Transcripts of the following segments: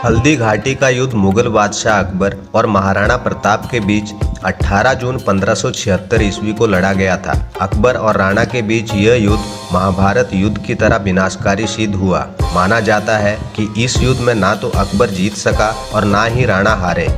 हल्दी घाटी का युद्ध मुगल बादशाह अकबर और महाराणा प्रताप के बीच 18 जून 1576 ईस्वी को लड़ा गया था। अकबर और राणा के बीच यह युद्ध महाभारत युद्ध की तरह विनाशकारी सिद्ध हुआ। माना जाता है कि इस युद्ध में ना तो अकबर जीत सका और ना ही राणा हारे।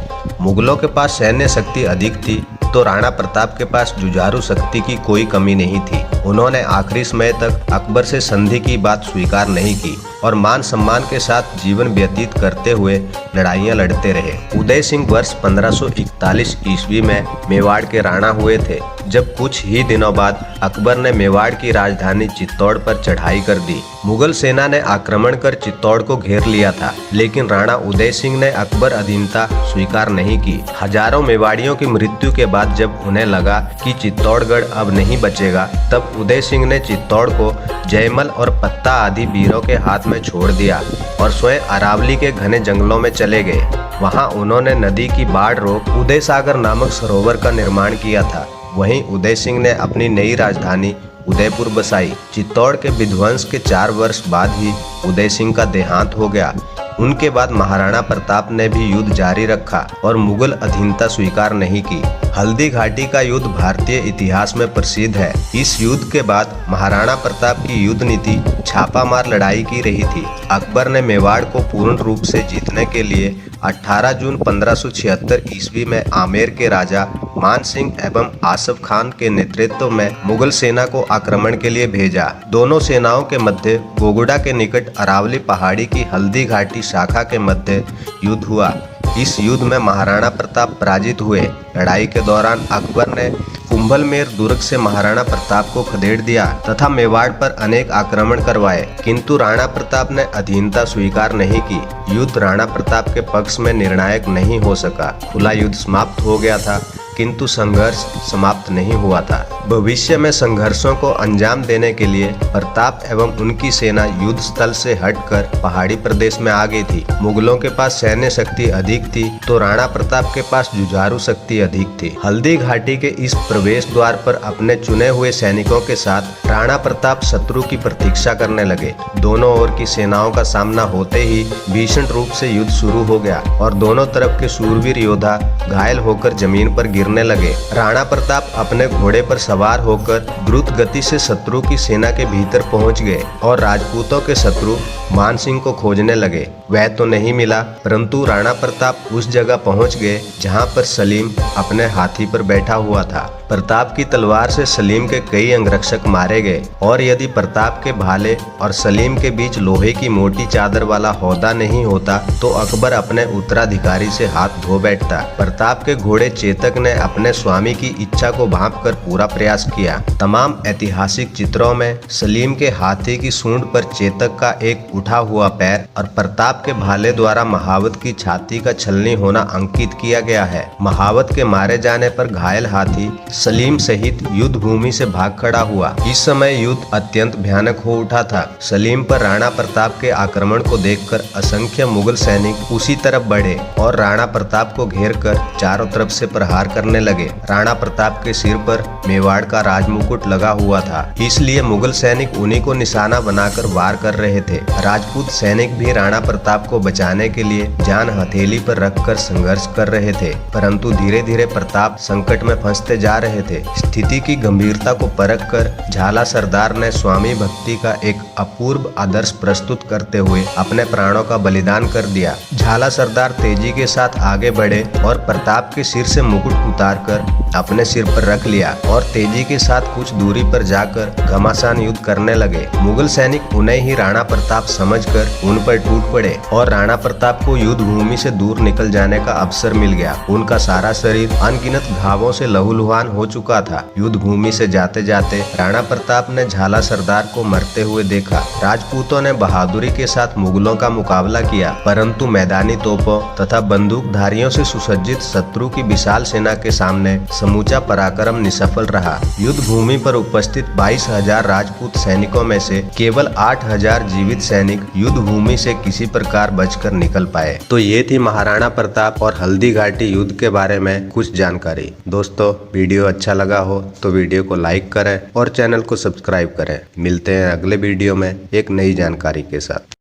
मुगलों के पास सैन्य शक्ति अधिक थी तो राणा प्रताप के पास जुझारू शक्ति की कोई कमी नहीं थी। उन्होंने आखिरी समय तक अकबर से संधि की बात स्वीकार नहीं की और मान सम्मान के साथ जीवन व्यतीत करते हुए लड़ाइयां लड़ते रहे। उदय सिंह वर्ष 1541 ईस्वी में मेवाड़ के राणा हुए थे, जब कुछ ही दिनों बाद अकबर ने मेवाड़ की राजधानी चित्तौड़ पर चढ़ाई कर दी। मुगल सेना ने आक्रमण कर चित्तौड़ को घेर लिया था, लेकिन राणा उदय सिंह ने अकबर अधीनता स्वीकार नहीं की। हजारों मेवाड़ियों की मृत्यु के बाद जब उन्हें लगा कि चित्तौड़गढ़ अब नहीं बचेगा, तब उदय सिंह ने चित्तौड़ को जयमल और पत्ता आदि वीरों के हाथ में छोड़ दिया और स्वयं अरावली के घने जंगलों में चले गए। वहां उन्होंने नदी की बाढ़ रोक उदय सागर नामक सरोवर का निर्माण किया था। वहीं उदय सिंह ने अपनी नई राजधानी उदयपुर बसाई। चित्तौड़ के विध्वंस के 4 वर्ष बाद ही उदय सिंह का देहांत हो गया। उनके बाद महाराणा प्रताप ने भी युद्ध जारी रखा और मुगल अधीनता स्वीकार नहीं की। हल्दी घाटी का युद्ध भारतीय इतिहास में प्रसिद्ध है। इस युद्ध के बाद महाराणा प्रताप की युद्ध नीति छापामार लड़ाई की रही थी। अकबर ने मेवाड़ को पूर्ण रूप से जीतने के लिए 18 जून 1576 ईस्वी में आमेर के राजा मान सिंह एवं आसफ खान के नेतृत्व में मुगल सेना को आक्रमण के लिए भेजा। दोनों सेनाओं के मध्य गोगुड़ा के निकट अरावली पहाड़ी की हल्दी घाटी शाखा के मध्य युद्ध हुआ। इस युद्ध में महाराणा प्रताप पराजित हुए। लड़ाई के दौरान अकबर ने कुंभलमेर दुर्ग से महाराणा प्रताप को खदेड़ दिया तथा मेवाड़ पर अनेक आक्रमण करवाए, किंतु राणा प्रताप ने अधीनता स्वीकार नहीं की। युद्ध राणा प्रताप के पक्ष में निर्णायक नहीं हो सका। खुला युद्ध समाप्त हो गया था, किंतु संघर्ष समाप्त नहीं हुआ था। भविष्य में संघर्षों को अंजाम देने के लिए प्रताप एवं उनकी सेना युद्ध स्थल से हटकर पहाड़ी प्रदेश में आ गई थी। मुगलों के पास सैन्य शक्ति अधिक थी तो राणा प्रताप के पास जुझारू शक्ति अधिक थी। हल्दी घाटी के इस प्रवेश द्वार पर अपने चुने हुए सैनिकों के साथ राणा प्रताप शत्रु की प्रतीक्षा करने लगे। दोनों ओर की सेनाओं का सामना होते ही भीषण रूप से युद्ध शुरू हो गया और दोनों तरफ के शूरवीर योद्धा घायल होकर जमीन पर गिरने लगे। राणा प्रताप अपने घोड़े पर सवार होकर द्रुत गति से शत्रु की सेना के भीतर पहुंच गए और राजपूतों के शत्रु मान सिंह को खोजने लगे। वह तो नहीं मिला, परंतु राणा प्रताप उस जगह पहुंच गए जहां पर सलीम अपने हाथी पर बैठा हुआ था। प्रताप की तलवार से सलीम के कई अंगरक्षक मारे गए और यदि प्रताप के भाले और सलीम के बीच लोहे की मोटी चादर वाला हौदा नहीं होता तो अकबर अपने उत्तराधिकारी से हाथ धो बैठता। प्रताप के घोड़े चेतक ने अपने स्वामी की इच्छा को भांपकर पूरा प्रयास किया। तमाम ऐतिहासिक चित्रों में सलीम के हाथी की सूंड पर चेतक का एक उठा हुआ पैर और प्रताप के भाले द्वारा महावत की छाती का छलनी होना अंकित किया गया है। महावत के मारे जाने पर घायल हाथी सलीम सहित युद्ध भूमि से भाग खड़ा हुआ। इस समय युद्ध अत्यंत भयानक हो उठा था। सलीम पर राणा प्रताप के आक्रमण को देखकर असंख्य मुगल सैनिक उसी तरफ बढ़े और राणा प्रताप को घेरकर चारों तरफ से प्रहार करने लगे। राणा प्रताप के सिर पर मेवाड़ का राजमुकुट लगा हुआ था, इसलिए मुगल सैनिक उन्हीं को निशाना बनाकर वार कर रहे थे। राजपूत सैनिक भी राणा प्रताप को बचाने के लिए जान हथेली पर रखकर संघर्ष कर रहे थे, परंतु धीरे धीरे प्रताप संकट में फंसते जा रहे थे। स्थिति की गंभीरता को परखकर झाला सरदार ने स्वामी भक्ति का एक अपूर्व आदर्श प्रस्तुत करते हुए अपने प्राणों का बलिदान कर दिया। झाला सरदार तेजी के साथ आगे बढ़े और प्रताप के सिर से मुकुट उतारकर अपने सिर पर रख लिया और तेजी के साथ कुछ दूरी पर जाकर घमासान युद्ध करने लगे। मुगल सैनिक उन्हें ही राणा प्रताप समझकर उन पर टूट पड़े और राणा प्रताप को युद्ध भूमि से दूर निकल जाने का अवसर मिल गया। उनका सारा शरीर अनगिनत घावों से लहूलुहान हो चुका था। युद्ध भूमि से जाते जाते राणा प्रताप ने झाला सरदार को मरते हुए देखा। राजपूतों ने बहादुरी के साथ मुगलों का मुकाबला किया, परंतु मैदानी तोपों तथा बंदूकधारियों से सुसज्जित शत्रु की विशाल सेना के सामने समूचा पराक्रम निसफल रहा। युद्ध भूमि पर उपस्थित 22,000 राजपूत सैनिकों में से केवल 8,000 जीवित सैनिक युद्ध भूमि से किसी प्रकार बचकर निकल पाए। तो ये थी महाराणा प्रताप और हल्दी घाटी युद्ध के बारे में कुछ जानकारी। दोस्तों, वीडियो अच्छा लगा हो तो वीडियो को लाइक करें और चैनल को सब्सक्राइब करें। मिलते हैं अगले वीडियो में एक नई जानकारी के साथ।